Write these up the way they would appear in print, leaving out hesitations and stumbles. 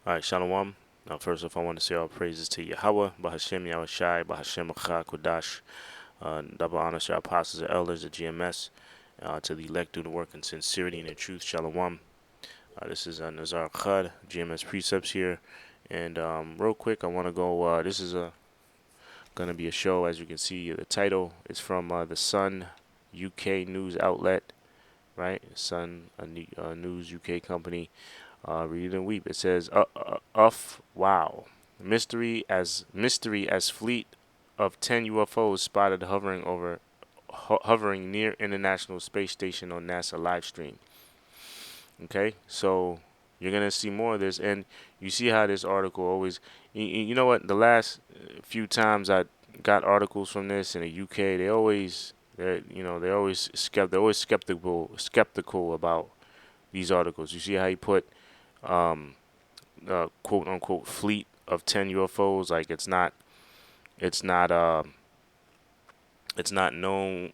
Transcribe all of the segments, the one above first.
All right, shalawam. First off, I want to say all praises to Yahawah, bahasham, Yahawashi, bahasham, Kodash. Double honors to our apostles and elders at GMS, to the elect through the work in sincerity and in truth. Shalawam. This is Nazar Khad, GMS Precepts here. And real quick, I want to go. This is going to be a show, as you can see, the title is from the Sun UK news outlet, right? Sun, a news UK company. Read and weep. It says, wow, mystery as fleet of 10 UFOs spotted hovering near International Space Station on NASA live stream. Okay, so you're gonna see more of this, and you see how this article always. You know what? The last few times I got articles from this in the UK, they're always skeptical about these articles. You see how he put quote unquote fleet of 10 UFOs, like it's not it's not known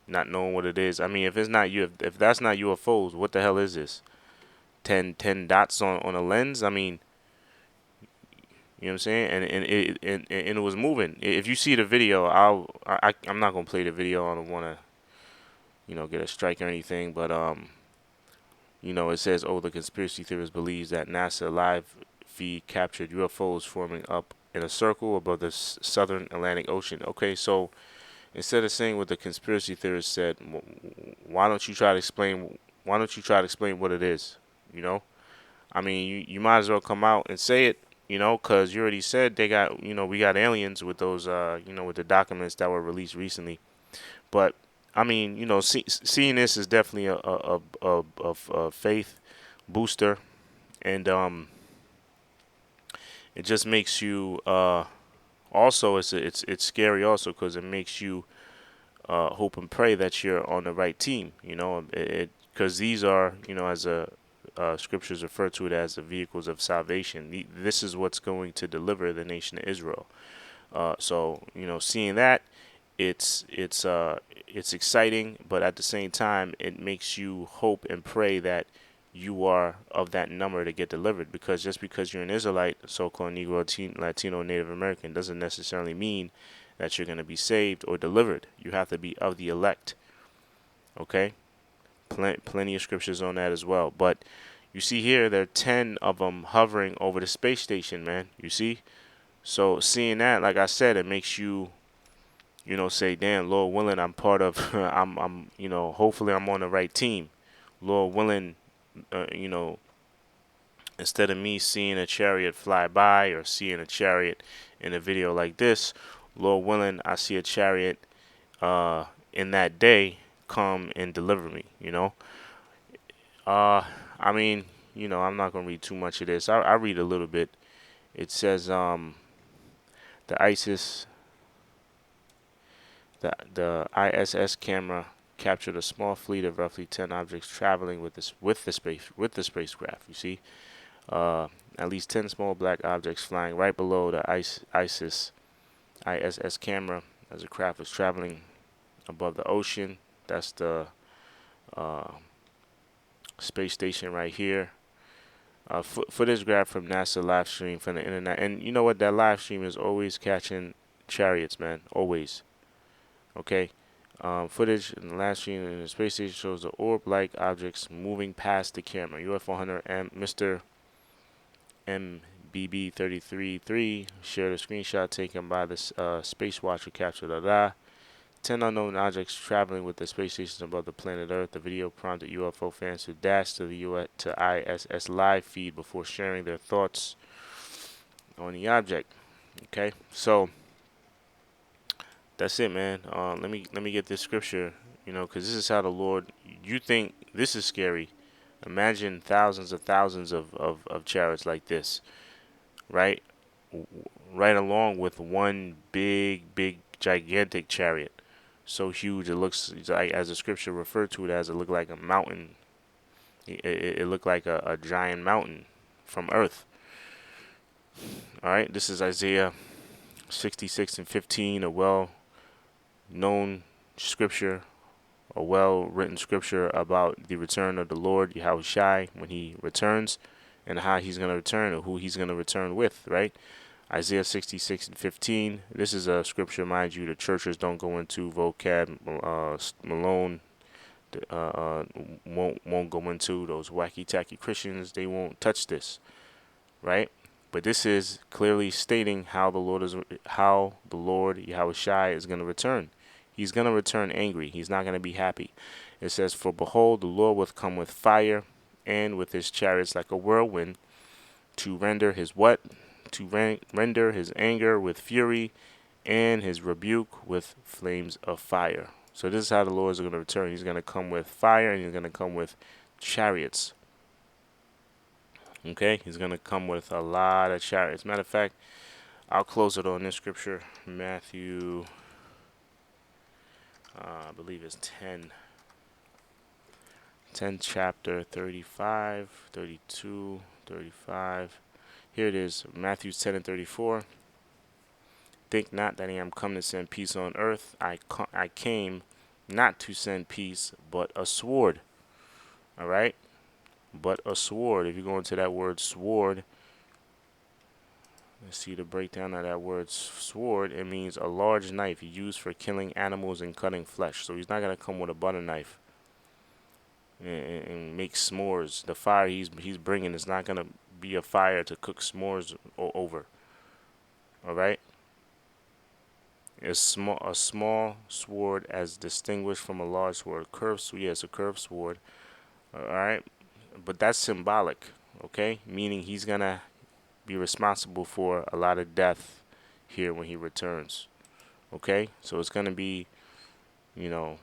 not knowing what it is. I mean, if that's not UFOs, what the hell is this? 10 dots on a lens? I mean, you know what I'm saying? And it was moving. If you see the video, I'm not gonna play the video. I don't want to get a strike or anything, but it says, oh, the conspiracy theorist believes that NASA live feed captured UFOs forming up in a circle above the southern Atlantic Ocean. Okay, so instead of saying what the conspiracy theorist said, why don't you try to explain? Why don't you try to explain what it is? You know, I mean, you might as well come out and say it. Because you already said they got, we got aliens with those, with the documents that were released recently. But I mean, seeing this is definitely a faith booster, and it just makes you also it's scary also because it makes you hope and pray that you're on the right team. Because these are, as a scriptures refer to it as the vehicles of salvation. This is what's going to deliver the nation of Israel. So seeing that, it's exciting, but at the same time, it makes you hope and pray that you are of that number to get delivered. Because just because you're an Israelite, so-called Negro, Latino, Native American, doesn't necessarily mean that you're going to be saved or delivered. You have to be of the elect. Okay, plenty of scriptures on that as well. But you see here, there are 10 of them hovering over the space station, man. You see, so seeing that, like I said, it makes you say, damn, Lord willing, I'm part of, hopefully I'm on the right team. Lord willing, uh, you know, instead of me seeing a chariot fly by or seeing a chariot in a video like this, Lord willing, I see a chariot in that day come and deliver me, I mean, I'm not going to read too much of this. I read a little bit. It says, the ISIS The ISS camera captured a small fleet of roughly 10 objects traveling with the spacecraft. You see, at least 10 small black objects flying right below the ISS camera as the craft was traveling above the ocean. That's the uh, space station right here. Footage grabbed from NASA live stream from the internet, and you know what? That live stream is always catching chariots, man. Always. Okay. Footage in the last stream in the space station shows the orb-like objects moving past the camera. UFO hunter Mr. MBB333 shared a screenshot taken by the space watcher captured 10 unknown objects traveling with the space station above the planet Earth. The video prompted UFO fans to dash to the ISS live feed before sharing their thoughts on the object. Okay, so that's it, man. Let me get this scripture, because this is how the Lord. You think this is scary? Imagine thousands of chariots like this, right? Right along with one big, gigantic chariot, so huge it looks like, as the scripture referred to it as, it looked like a mountain. It looked like a giant mountain from Earth. All right, this is Isaiah 66 and 15, a well-known scripture, a well-written scripture about the return of the Lord Yahawashi when He returns. and how he's going to return, or who he's going to return with, right? Isaiah 66:15. This is a scripture, mind you, the churches don't go into. Vocab, Malone uh, won't go into. Those wacky tacky Christians, they won't touch this, right? But this is clearly stating how the Lord Yahawashi is going to return. He's going to return angry. He's not going to be happy. It says, "For behold, the Lord will come with fire, and with his chariots like a whirlwind, to render his what? To render his anger with fury, and his rebuke with flames of fire." So this is how the Lord is going to return. He's going to come with fire, and he's going to come with chariots. Okay, he's going to come with a lot of chariots. Matter of fact, I'll close it on this scripture, Matthew, I believe it's 10 chapter 35, 32, 35. Here it is, Matthew 10 and 34. "Think not that I am come to send peace on earth. I came not to send peace, but a sword." All right? But a sword. If you go into that word sword, let's see the breakdown of that word sword. It means a large knife used for killing animals and cutting flesh. So he's not going to come with a butter knife and make s'mores. The fire he's bringing is not going to be a fire to cook s'mores over. All right? A small sword as distinguished from a large sword. It's a curved sword. All right? But that's symbolic, okay? Meaning he's going to be responsible for a lot of death here when he returns, okay? So it's going to be, a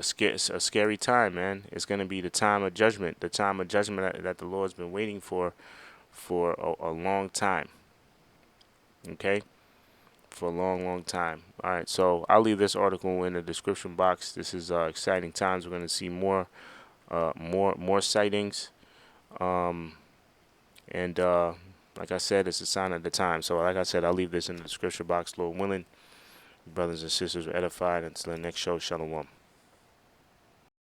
scary time, man. It's going to be the time of judgment, that the Lord's been waiting for a long time, okay? For a long, long time. All right, so I'll leave this article in the description box. This is exciting times. We're going to see more sightings. And like I said, it's a sign of the time. So like I said, I'll leave this in the description box, Lord willing. Brothers and sisters are edified. Until the next show, shalawam.